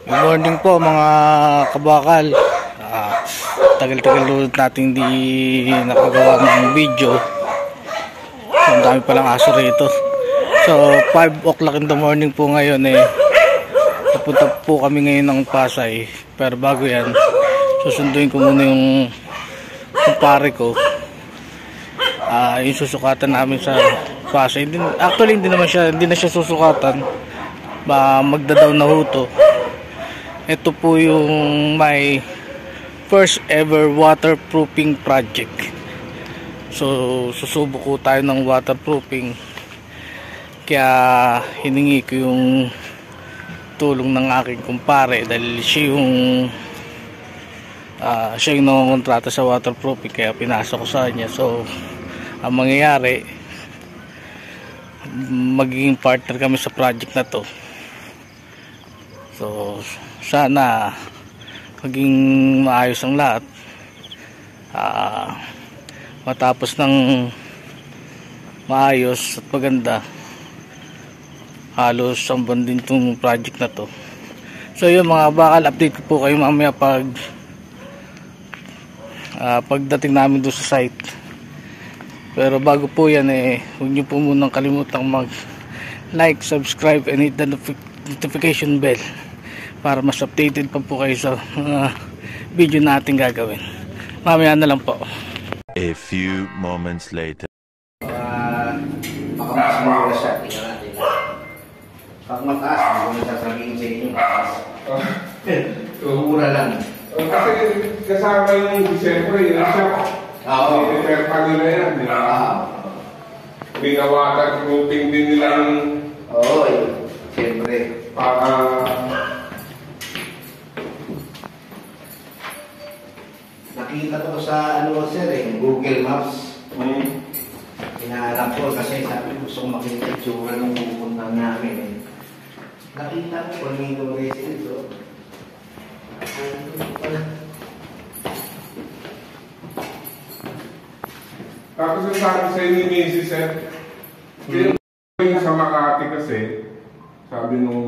Good morning po mga kabakal. Tagal-tagal ulit natin di nakagawa ng video. Ang dami palang aso rito. So 5 o'clock in the morning po ngayon Napunta po kami ngayon ng Pasay. Pero bago yan, susunduin ko muna yung kumpare ko. Yung susukatan namin sa Pasay. Actually hindi na siya susukatan. Magdadaw na huto. Ito po yung my first ever waterproofing project. So susubok ko tayo ng waterproofing. Kaya hiningi ko yung tulong ng aking kumpare dahil siya yung nangongontrata sa waterproofing, kaya pinasok ko sa kanya. So ang mangyayari, magiging partner kami sa project na to. So sana maging maayos ang lahat, matapos ng maayos at maganda. Halos ang din itong project na to. So yun mga bakal, update ko po kayo mamaya pagdating namin doon sa site. Pero bago po yan huwag nyo po munang kalimutang mag like, subscribe and hit the notification bell para mas updated pa po kayo sa video natin gagawin. Mamaya na lang po. A few moments later. Baka mas mura siya. Tingnan natin. Pag mataas, hindi ko sasabihin sa inyo mataas. Mura lang. Kasi kasama yung December, yun siya. Oo. I-repair pa nila yan, di ba? Binawater-proofing din nila yung... Oo, siyempre. Para... Nakita ko sa sir Google Maps. Hinahanap ko kasi sabi gusto ko makita yung tsura ng pupunta namin. Nakita ko Palmino Residence. Tapos yung sabi sa inyo ni Mrs. Yung sa Makati kasi, sabi nung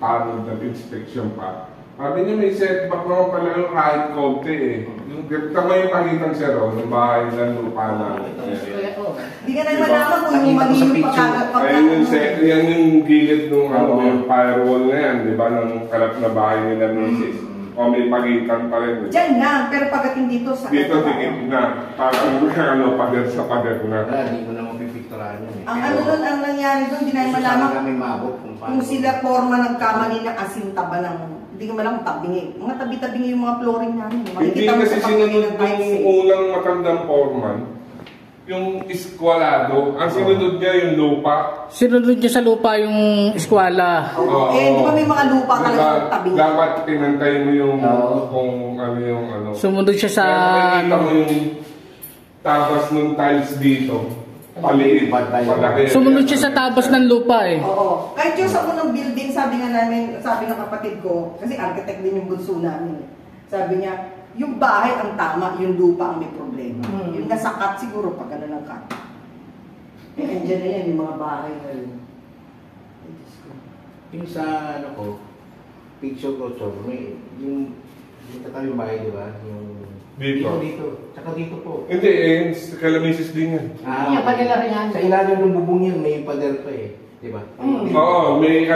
panel na inspection pa, sabi niya may setback naman pala yung kahit konti Yung tama yung pagitan siya ng bahay ng lupa na. Hindi ka na malaman kung yung mali yung pagkakapag. Yan yung gilid ng yung firewall na yan, di ba, ng kalap na bahay nila Mrs. O may pagitan pa rin. Diyan na, pero pagdating dito sa... Dito dikit na. Parang pader sa pader na. Hindi ko na mapipicturan yun Ang ang nangyari doon, hindi na malaman kung sila forma ng kamali ng asintaba ng... Hindi ko malang tabingi. Mga tabi-tabingi yung mga flooring namin. Hindi kasi sinunod yung unang matandang foreman, yung eskwalado. Ang sinunod niya yung lupa. Sinunod niya sa lupa yung eskwala. Di ba may mga lupa talaga tabingi? Dapat pinantay mo yung kung ano yung ano. Sumunod siya sa... Kaya makikita mo yung tabas ng tiles dito. Paliit. Sumunod siya sa tabas ng lupa Oo. Kahit yung sa unang building, sabi ng kapatid ko, kasi architect din yung bunso namin. Sabi niya, yung bahay ang tama, yung lupa ang may problema. Yung nasa cut siguro pag ano ng cut. Andiyan na yan, yung mga bahay na yun. Yung sa picture ko, yung tatlong bahay, di ba? Dito. Tsaka dito po. Hindi, kalamisis din yan. Padela rin yan. Sa ilalim ng bubong yan, may pader pa di ba? Oo, may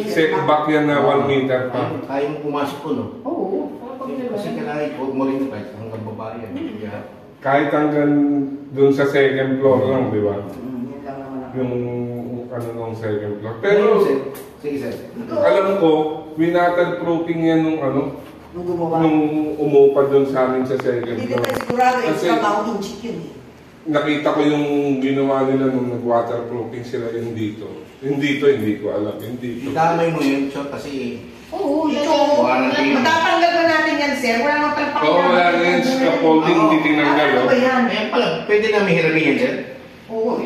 setback yan na 1 meter pa. Kaya mo pumasok ko, no? Oo. Kasi kailangan huwag mo rin kahit hanggang baba yan. Kahit hanggang dun sa second floor lang, di ba? Yung nung second floor. Pero, sige, sir. alam ko, winaterproofing yan nung nung umupa doon sa amin sa second Hindi floor. tayo sigurado yung Kasi trabaho inchik yun nakita ko yung ginawa nila nung nag-waterproofing sila yung dito. Yung dito, hindi ko alam. Yung dito. Itamay mo yun, so kasi... Oo, ito. Matatanggal ko natin yan, sir. Wala naman pala pakita. Oo, wala na yan. Scaffolding, hindi tinanggal. Ano ba yan? Ayan pala, pwede namin hiramin yan, sir? Oo.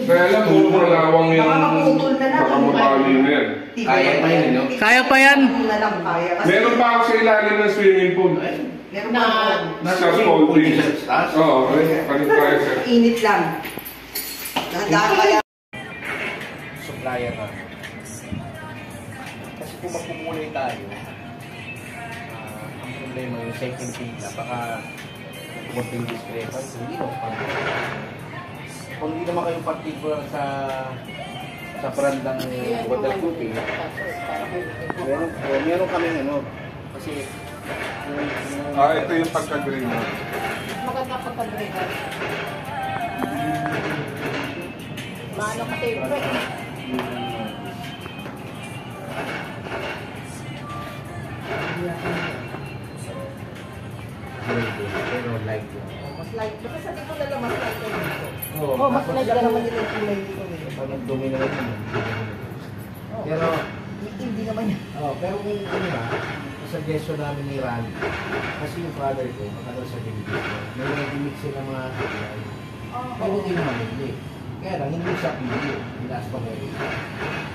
Kaya lang, kung malawang yung... Makakaputol na lang. Makamabali na yan. Kaya pa yan, no? Kaya pa yan. Meron pa ako sa ilalim ng swimming pool. Meron pa ako. Nasa scaffolding. Oo, panipaya sir. Init lang. Nandaan kaya. Supplier na. kung magpukulay tayo, ang problema yung second pila, baka konting discrepancy, hindi no? Kung hindi naman kayong particular sa brandang waterproofing, meron kaming ano, kasi Ito yung pagka-green. Maganda pagka-green. Maano kasi pero light yun. Mas light. Basta sabi ko na lang mas light ko dito. Oo, Mas light ka naman nila yung kulay dito. pag nag-dumi na rin yun. Pero, Hindi naman yan. pero kung ano na, suggestion namin ni Randy, kasi yung father ko, matagal sa Philippines ko, may nag-mix sila mga kulay. Pero hindi naman hindi. Kaya lang, hindi siya pili. Pilas pa ngayon.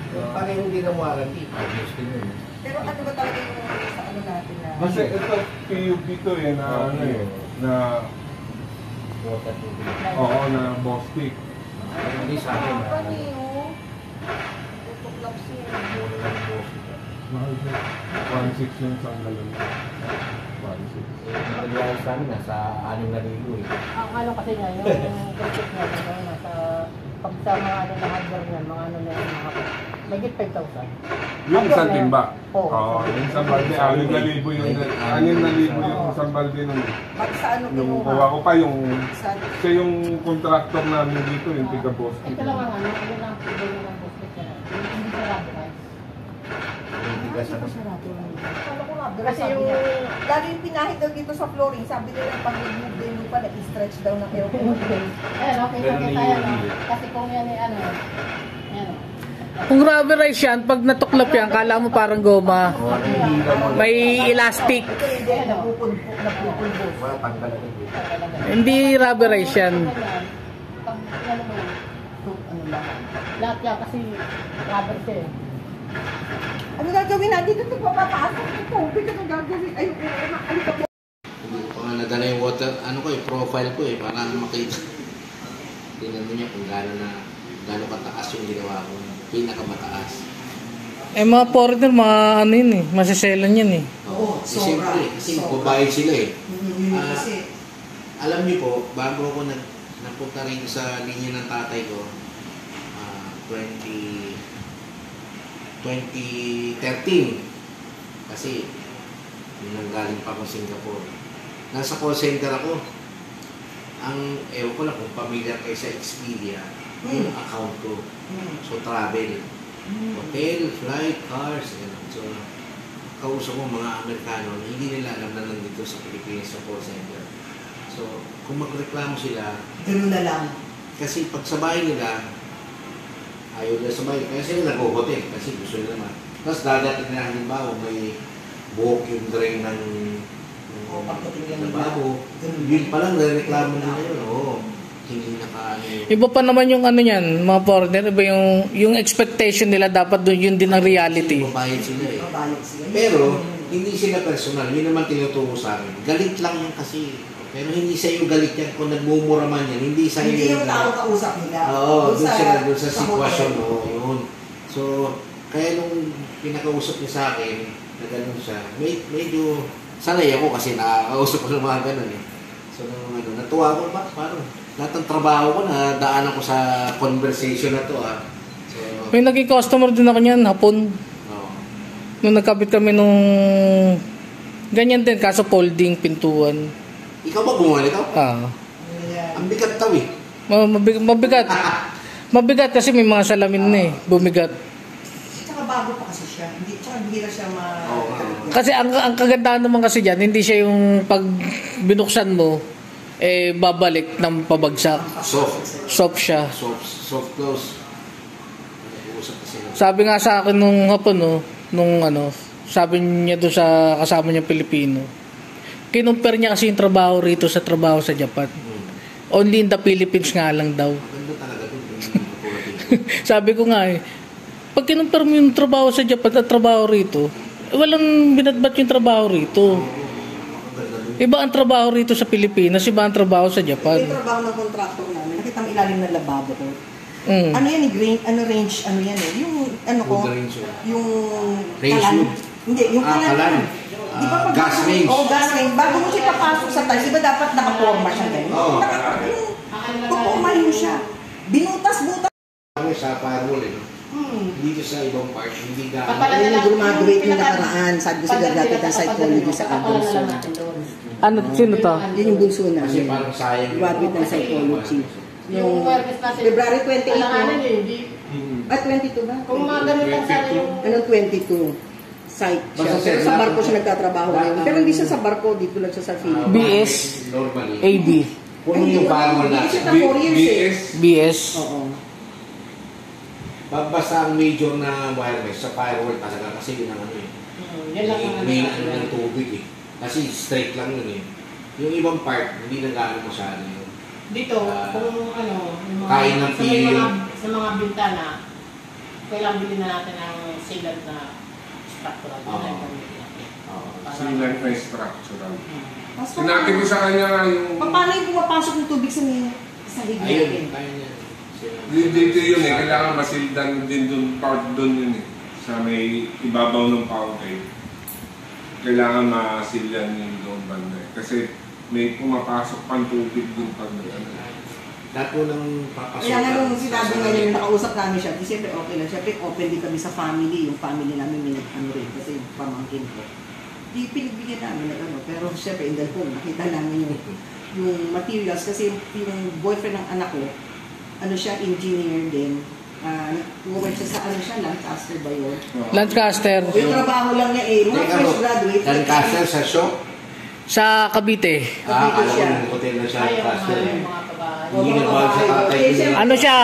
Pareho hindi na warranty. Obvious din yun. Pero ano ba talaga yung sa ano natin na... Kasi ito, PUB to eh, na ano eh, na, Waterproofing. oo, na Bostik. Hindi sa akin. Tutuklap siya. Mura lang yung boss. Mahal siya. 1.6 yung isang galon. 1.6. Nag-realize namin, nasa 6,000 eh. ang ano kasi niya, yung budget niya, nasa pag sa mga ano na hardware niya, mga ano na yung mga magit 5,000. Yung isang timba? Oo. Oo, yung isang balde, 6,000 yung 6,000 yung isang balde nun. Pag sa ano Yung kinuha? kuha ko pa yung, Sa... siya yung contractor namin dito, yung tiga Bostik. Ito lang ang ano, ano lang, siguro ng budget niya. Hindi siya radical. Hindi ka sa Ano ko nga, Kasi sabi yung... niya, lalo yung pinahid daw dito sa flooring, sabi nila pag nag-move din yung pala, i-stretch daw ng aircon. Ayan, okay, Ganun okay na tayo, yung no? hindi. Kasi kung yan ay ano, yan. Kung rubberized yan, pag natuklap yan, kala mo parang goma. May elastic. Ito hindi, napupulbo. Mga pagkalatin dito. Hindi rubberized yan. Pag ano mo, ano lang. Lahat yan kasi rubber siya eh. Ano gagawin natin? Dito papapasok yung tubig. Ano gagawin? Ay, ano ka po? Hindi ko pa nga nadala yung water, ano ko yung profile ko eh, para makita. Tingnan mo niya kung gano'n kataas yung ginawa ko. Pinakamataas. Eh mga foreigner, mga ano yun eh, masiselan yan eh. Oo, sobra. siyempre, kasi magbabayad sila eh. Kasi, Alam niyo po, bago ako napunta rin sa linya ng tatay ko, 2013. Kasi, yun ang galing pa ako Singapore. Nasa call center ako. Ewan ko lang kung pamilyar kayo sa Expedia, yung account ko. So, travel. Hotel, flight, cars, gano'n. So, kausap mo mga Amerikano, hindi nila alam na nandito sa Pilipinas sa call center. So, kung magreklamo sila, gano'n na lang. kasi pag sa bahay nila, ayaw nila sa bahay. Kaya sila nag-hotel kasi gusto nila naman. Tapos dadating na halimbawa may buhok yung drain ng babo. Yun pa lang, nare-reklamo nila yun. Oo. Hindi naka ano yun. Iba pa naman yung ano yan, mga foreigner, iba yung expectation nila, dapat doon yun din ang reality. Kasi babayad sila eh. Mabayad sila. Pero, hindi sila personal. Yun naman tinuturo sa akin. Galit lang yan kasi. Pero hindi sa iyo galit yan. Kung nagmumura man yan, hindi sa iyo. Hindi yung tao kausap nila. Oo, doon sa sa sitwasyon. hotel. Oo, yun. So, kaya nung pinakausap niya sa akin, na gano'n siya, medyo sanay ako kasi nakakausap ko ng mga gano'n eh. So, natuwa ako ba? Parang lahat ng trabaho ko na daan ako sa conversation na to ah. So, May naging customer din ako niyan, hapon. oo. Nung nagkabit kami nung ganyan din, kaso folding, pintuan. Ikaw ba gumawa nito? Ayan. Ang bigat daw eh. Mabigat. Mabigat kasi may mga salamin na eh, bumigat. Tsaka bago pa kasi siya. Tsaka hindi na siya Oo. Kasi ang kagandahan naman kasi dyan, hindi siya yung pag binuksan mo, eh babalik ng pabagsak. Soft siya. Soft close. Nag-uusap kasi ng Sabi nga sa akin nung hapon, no, sabi niya doon sa kasama niya Pilipino, kinumpare niya kasi yung trabaho rito sa trabaho sa Japan. Only in the Philippines nga lang daw. maganda talaga doon. Sabi ko nga eh, pag kinumpare mo yung trabaho sa Japan at trabaho rito, walang binatbat yung trabaho rito. Iba ang trabaho rito sa Pilipinas, iba ang trabaho sa Japan. Yung trabaho ng contractor namin, nakita mo ilalim ng lababo ko. Ano yan, range, ano yan eh. Yung, ano ko, Food range, yung Range kalan. food. Hindi, yung kalan. kalan. Di ba pag Gas range. Oo, gas range. Bago mo siya papasok sa tiles, di ba dapat nakaporma siya ganyan? Oo. Puporma yun siya. Binutas-butas. Kami sa firewall eh. Dito sa ibang part, hindi ka... Ayun yung graduate yung nakaraan. Sabi ko sa graduate ng psychology sa bunso. Ano, sino to? Yun yung bunso na. Kasi parang sayang. Graduate ng psychology. Yung awareness natin. February 28 Alanganan no? eh, hindi. 22 ba? Kung mga ganun lang sana yung... Anong 22? Psych siya. Basta Pero sa barko siya nagtatrabaho ngayon. Pero hindi siya sa barko, dito lang siya sa Philippines. BS, Normally. AB, Kung yung firewall Hindi siya natin. na 4 years eh. BS. BS. Oo. Basta ang major na wireless sa firewall talaga kasi yun ang ano eh. Yan lang ang May ano ng tubig eh. Kasi straight lang yun eh. Yung ibang part, hindi na gano'n masyado yun. Dito, kung ano, yung mga, Kain ng PU. sa mga bintana, kailangan bilhin na natin ang sealant na structural. Oo. Sealant na structural. Mas Sinabi ko sa kanya yung... paano yung pumapasok ng tubig sa higit Ayun, natin? kaya niya. Dito yun eh, kailangan masildan din dun, part dun yun eh. Sa may ibabaw ng fountain. Kailangan masildan yun doon banda eh. Kasi may pumapasok pang tubig dun pag ano. Lahat po ng papasok. Kaya nga nung sinabi nga niya, nakausap namin siya, di siyempre okay lang. Siyempre open din kami sa family. Yung family namin may ano rin kasi yung pamangkin ko. Di pinagbigyan namin ng ano. Pero siyempre in the home, nakita namin yung materials kasi yung boyfriend ng anak ko, ano siya, engineer din. Nag-work siya sa ano siya, Lancaster ba yun? Lancaster, Yung trabaho lang niya eh, mga fresh graduate. Lancaster sa shop. sa Cavite. Dito Alam siya. mo, hotel na siya. Ayaw Lancaster. yung mga kabahay. Hindi nag-bawal sa tatay. Eh, siyempre- Ano siya?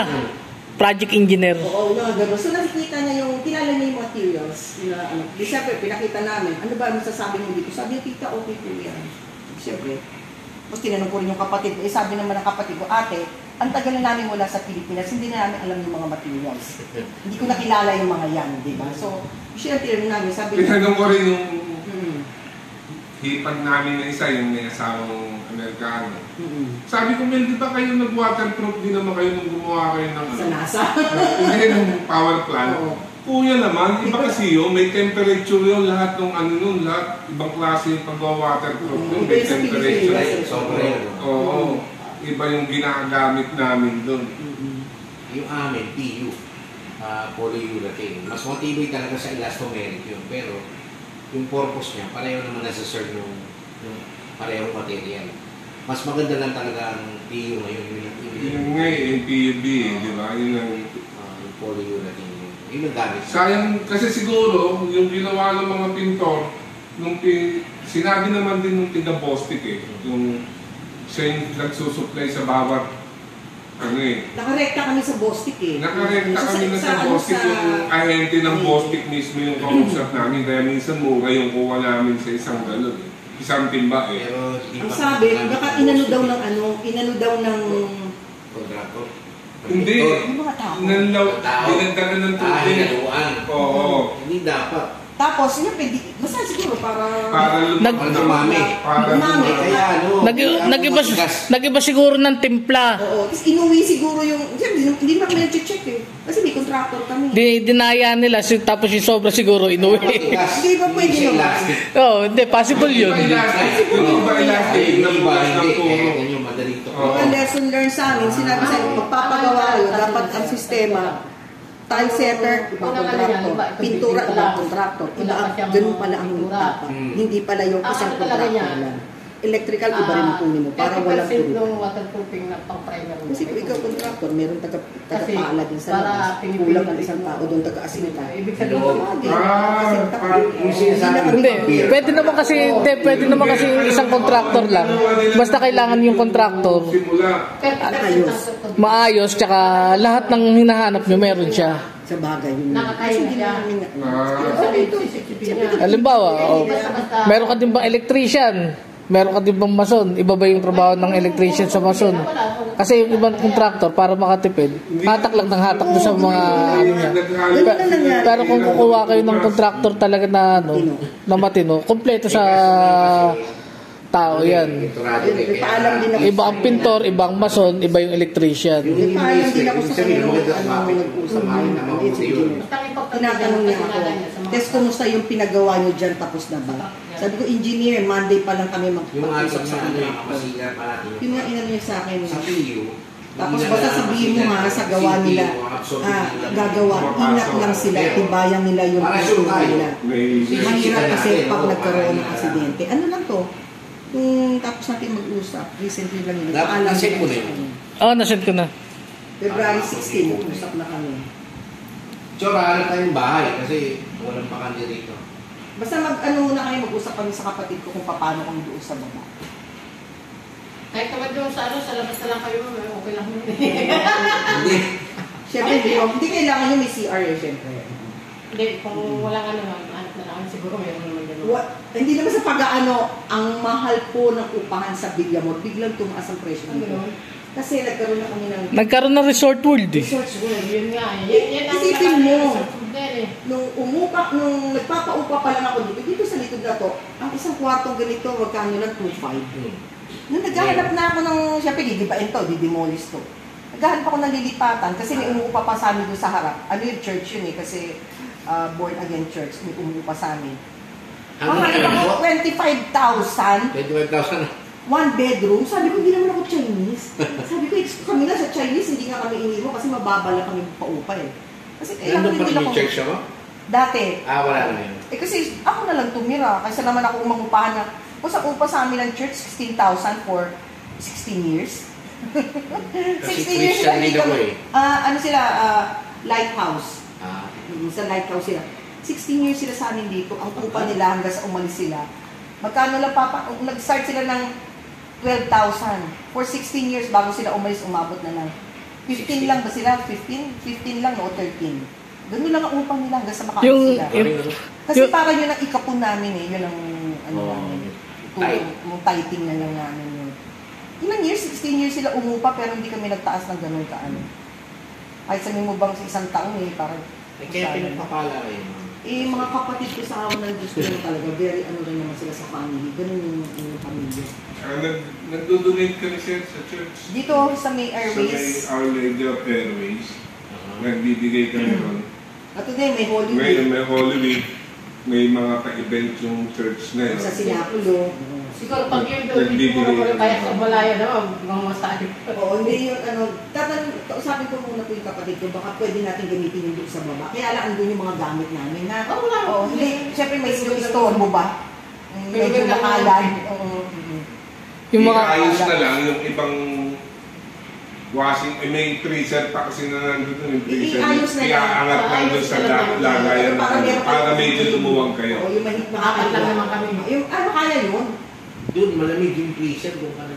Project engineer. Oo, yung gano'n. So nakikita niya yung, kilala niya yung materials. Na, ano, di siyempre, pinakita namin, ano ba ang masasabi mo dito? Sabi niya, tita, okay po yan. Siyempre, tapos tinanong ko rin yung kapatid ko, sabi naman ng kapatid ko, ate, ang tagal na namin mula sa Pilipinas, hindi na namin alam yung mga materials. Hindi ko nakilala yung mga yan, di ba? So, siya tinanong namin, sabi niya, Tinanong ko rin yung mm, hipag namin na isa, yung may asawang Amerikano. mm, Sabi ko, Mel, di ba kayo nag-waterproof din naman kayo nung gumawa kayo ng sa NASA. Hindi ng power plant. Oo. Kuya naman, iba kasi yun, may temperature yun, lahat ng ano nun, lahat, ibang klase yung pag-waterproof yun, may Iba yung sa temperature. Pilipinas. Sobra yun. Oo, iba yung ginagamit namin dun. Yung amin, PU, polyurethane. Mas matibay talaga sa elastomeric yun. Pero yung purpose niya, pareho naman nasa-serve yung parehong material. Mas maganda lang talaga ang PU ngayon. Yung nga yung PUB, di ba? Yun ang... Yung polyurethane. Yun ang gamit. Sayang, kasi siguro, yung ginawa ng mga pintor, sinabi naman din nung tiga-Bostik eh, yung siya yung nagsusupply sa bawat ano eh. Nakarekta kami sa Bostik eh. Nakarekta kami na sa Bostik, yung ahente ng Bostik mismo yung kausap namin, kaya minsan mura yung kuha namin sa isang galon eh. Isang timba eh. Pero Ang sabi, baka inano daw ng ano, inano daw ng kontrato. Hindi. yung mga tao. Dinagdagan ng tubig. Hinaluan. Oo. Hindi dapat. Tapos, yun, pwede, basta siguro para... Para Dumami. Para Dumami. lumaki. Kaya ano, Nag-iba siguro ng timpla. Oo, tapos inuwi siguro yung... Siyempre, hindi naman kami nag-check eh. Kasi may contractor kami. Dinaya nila, tapos yung sobra siguro inuwi. Hindi ba pwede naman? Oh, hindi, possible yun. Yung iba elastic, nabukas ng puro. Ganyan madali ito. Oo. Ang lesson learned sa amin, sinabi sa magpapagawa kayo, dapat ang sistema, tile setter, ibang kontraktor, pintura, ibang kontraktor, iba ang, ganun pala ang dapat. Hindi pala yung isang kontraktor lang. Electrical, iba rin ang kunin mo, para walang 30% turo. ng waterproofing na pang-primer. Kasi kung ikaw kontraktor, meron taga-paala din sa para labas. Kulang ang isang tao doon, taga-asinta. Ibig sabihin, Hindi, pwede naman kasi yung isang contractor lang. Basta kailangan yung contractor Simula. maayos, tsaka lahat ng hinahanap nyo meron siya. Sa bagay yun. Nakakaya Kasi hindi siya. namin Halimbawa, meron ka din bang electrician? Meron ka din bang mason? Iba ba yung trabaho ng electrician sa mason? Kasi yung ibang contractor, para makatipid, hatak lang ng hatak doon sa mga ano niya. Pero kung kukuha kayo ng contractor talaga na ano, na matino, kompleto sa tao yan. Pinturado Ayun, din. nagpaalam din ako. Iba ang pintor, ibang mason, iba yung electrician. Nagpaalam din ako sa Sabihin kanila mo, nung mapit. nag-usap Samahin na mabuti yun. Tinatanong niya ako, test kumusta yung pinagawa niyo dyan, tapos na ba? Sabi ko, engineer, Monday pa lang kami Yung ating magpapusap sa ano, kanila. yung kapasigan pa natin. Yun nga inano niya sa akin. Sa PU, Tapos basta sabihin mo ha, sa gawa nila, gagawa, ingat lang sila, tibayan nila yung gusto nila. Mahirap kasi pag nagkaroon ng aksidente. Ano lang to? Tapos natin mag-usap, recently lang yun. Nasend ko na yun. Oo, nasend ko na. February 16, mag-usap na kami. Tsura, ano tayong bahay kasi walang pakandi dito. Basta mag-ano na kami, mag-usap kami sa kapatid ko kung paano kami doon sa baba. Kahit naman doon sa labas na lang kayo, okay lang yun. Hindi. Siyempre, hindi kailangan yung may CR eh, siyempre. Hindi, kung walang ano na lang, siguro mayroon naman ganun. Hindi naman sa pag-ano, ang mahal po ng upahan sa Villamor, biglang tumaas ang presyo dito. Kasi nagkaroon na kami ng... Nagkaroon ng Resort World eh. Resorts World. Yun nga, yan ang Isipin mo, nung nung nagpapaupa pa lang ako dito sa likod na to, ang isang kwartong ganito, magkano lang 2.5. Nung naghahanap na ako ng, siyempre, gigibain to, didemolish to. Naghahanap ako ng lilipatan kasi may umuupa pa sa amin doon sa harap. Ano yung church yun eh, kasi born again church, may umuupa sa amin. Mahanap ako 25,000. 25,000. One bedroom, sabi ko, hindi naman ako Chinese. Sabi ko, kami na sa Chinese, hindi nga kami inimo kasi mababa lang kami paupa eh. Kasi kailangan Nandun pa din rin ako. yung church ako? Dati. Wala na yun. Kasi ako na lang tumira. Kasi naman ako umangupahan na, kung sa upa sa amin ng church, 16,000 for 16 years. 16 years sila hindi kami. Ano sila, lighthouse. Sa lighthouse sila. 16 years sila sa amin dito. Ang upa nila hanggang sa umalis sila. Magkano lang nag-start sila ng 12,000. For 16 years bago sila umalis, umabot na lang. 15 lang ba sila? 15 lang o 13. Ganun lang ang upang nila hanggang sa makaalis sila. Kasi parang yun ang ikapon namin eh. Yun ang ano namin. Yung tithing na lang namin yun. Ilang years? 16 years sila umupa pero hindi kami nagtaas ng ganun kaano. Kahit sabihin mo bang sa isang taon eh, parang... Kaya pinagpapala kayo. Mga kapatid ko sa awan ng Diyos ko talaga, very ano rin naman sila sa family. Ganun yung pamilya. Nagdo-donate ka rin sa church? Dito sa May Airways. Sa May Our Lady of Airways. Nagbibigay ka rin. At today, may Holy Week. Ngayon may Holy Week. May mga pa-event yung church na yun. Sa Sinapulo. siguro pag yun doon, siguro kaya sa Balaya naman, mga masahe. Oo, hindi yung ano, kausapin ko muna po yung kapatid ko, baka pwede natin gamitin yung doon sa baba. Kaya lang andun yung mga gamit namin na, hindi, syempre may store mo ba? Medyo makalan. Yung mga ayos na lang yung ibang washing, may freezer pa kasi na nandun yung freezer. Iayos na lang. Iaangat lang doon sa lagayan para medyo lumuwag kayo. Oo, yung mahit Apat lang naman kami. Yung ano kaya yun? Doon, malamig yung freezer. Doon ka na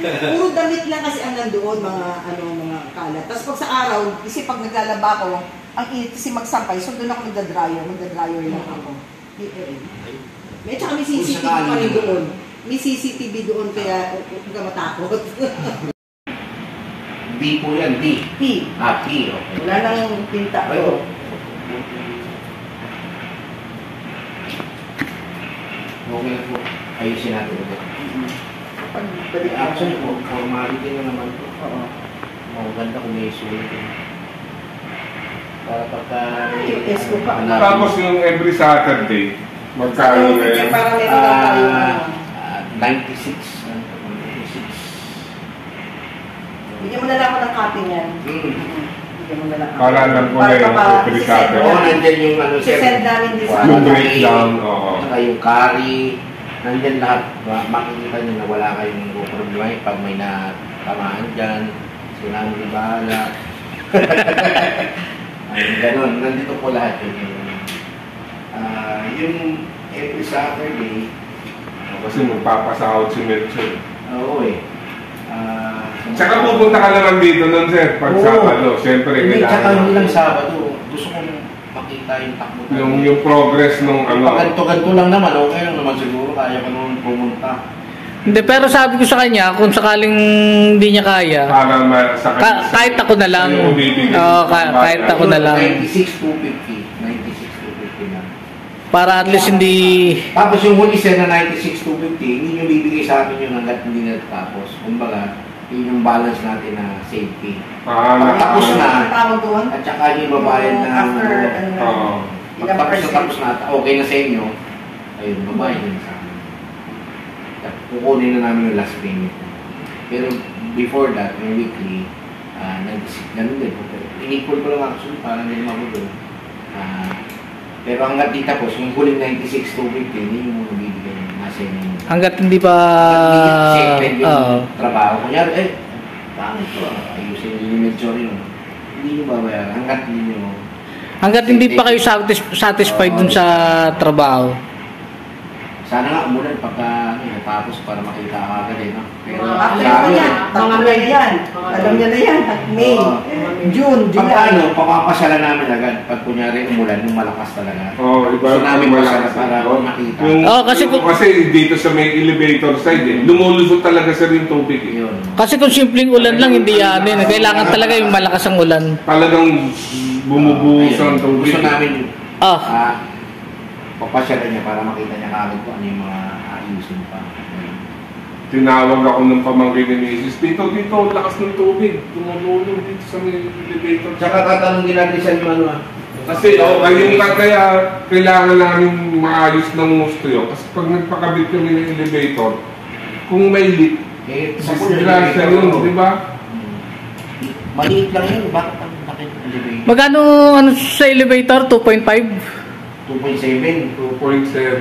Puro damit lang kasi ang nandoon, mga mga kalat. Tapos pag sa araw, kasi pag naglalaba ako, ang init kasi magsampay, so doon ako magda-dryer lang ako. May tsaka may CCTV pa rin doon. May CCTV doon, kaya huwag ka matakot. B po yan, B. P. P, okay. Wala nang pinta ko. Okay na po. Ayusin natin ulit. Balik Actually po, formality na naman po. Oo. Maganda kung may sulit. Para pagka... Yung ESCO pa. Tapos yung every Saturday, magkano na yun? Para meron lang tayo. 96. Bigyan mo na lang ako ng copy niyan. Bigyan mo na lang. Para alam ko na yung every Saturday. Oo, nandyan yung ano, sir. Send namin din sa Yung breakdown, oo. Saka yung curry. Nandyan lahat. Makikita nyo na wala kayong problema. Pag may natamaan dyan, sinabi ni bahala. Ganon. Nandito po lahat yun. Yung every Saturday, Kasi magpapasahod si Melchor. oo eh. Tsaka pupunta ka naman dito nun, sir, pag Sabado. Siyempre, Hindi, tsaka kailangan. hindi lang Sabado. Gusto kong makita yung takbo. Yung progress nung ano. Pag-ganto lang naman, okay lang naman siguro. Kaya ka naman pumunta. Hindi, pero sabi ko sa kanya, kung sakaling hindi niya kaya, Para sa kahit ako na lang. Sa'yo bibigyan. Oo, kahit ako na lang. 96,250. 96,250 lang. Para at least hindi... Tapos yung huli sir na 96,250, hindi nyo bibigay sa amin yung hanggat hindi natatapos. Kumbaga, yun yung balance natin na safety. Pag tapos na, tawag doon? at saka yung babayad na... After, pag tapos na, okay na sa inyo, ayun, babayad din sa amin. Kukunin na namin yung last payment. Pero before that, yung weekly, ganun din. In-equal ko lang actually, parang hindi mabudo. Pero hanggat di tapos, yung huling 96,250, hindi yung mabibigay yung nasa inyo. Hanggat hindi pa... Safety yung trabaho. Kunyari, pangit ko, ayusin yung inventory yun. Hindi nyo babayaran. Hanggat hindi pa kayo satisfied dun sa trabaho. Sana nga umulan pagka natapos para makita ka agad no? Pero after ko yan, mga May yan. Alam niya na yan, May, June, July. Pag papapasyalan namin agad pag kunyari umulan, yung malakas talaga. Iba so namin pasyalan para makita. Kasi dito sa may elevator side, lumulusot talaga sa rin tubig. Kasi kung simpleng ulan lang, hindi yan. Kailangan talaga yung malakas ang ulan. Talagang bumubuhos ang tubig. Gusto namin papasyalan niya para makita niya kagad kung ano yung mga ayusin pa. Tinawag ako ng pamangkin ni Mrs. Dito, lakas ng tubig. Tumulong dito sa may elevator. Tsaka tatanong din natin sa inyo Kasi yung kaya kailangan namin maayos ng gusto yun. Kasi pag nagpakabit kami ng elevator, kung may leak, disgrasya yun, di ba? Maliit lang yun, bakit ang laki ng elevator? Magkano sa elevator? 2.5? 2.7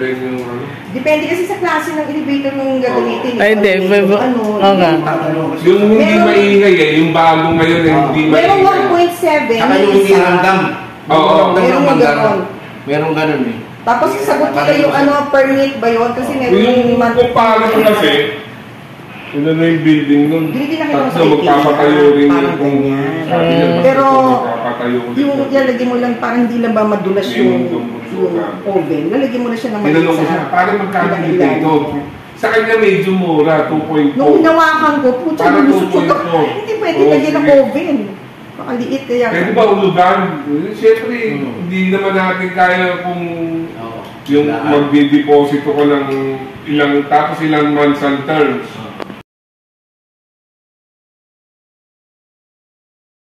yung ano. Depende kasi sa klase ng elevator yung gagamitin. Ay, hindi. Yung hindi maingay yung bago ngayon hindi maingay. Merong 1.7. Saka yung hindi ramdam. Merong gano'n. Merong gano'n eh. Tapos sagot ko yung permit ba yun? Kasi meron yung kumpara ko kasi, yun na yung building nun. Tapos magpapatayo rin yung kung pero yung lalagyan mo lang parang hindi lang ba madulas yung oven. Lalagyan mo na siya ng maliit sa parang magkakalit ito. Sa kanya medyo mura, 2.4. Nung hinawakan ko, putya lulusot ko. Hindi pwede lagyan ng oven. Makaliit kaya. Pwede ba ulugan? Siyempre, hindi naman natin kaya kung yung magdideposito ko ng ilang months and terms.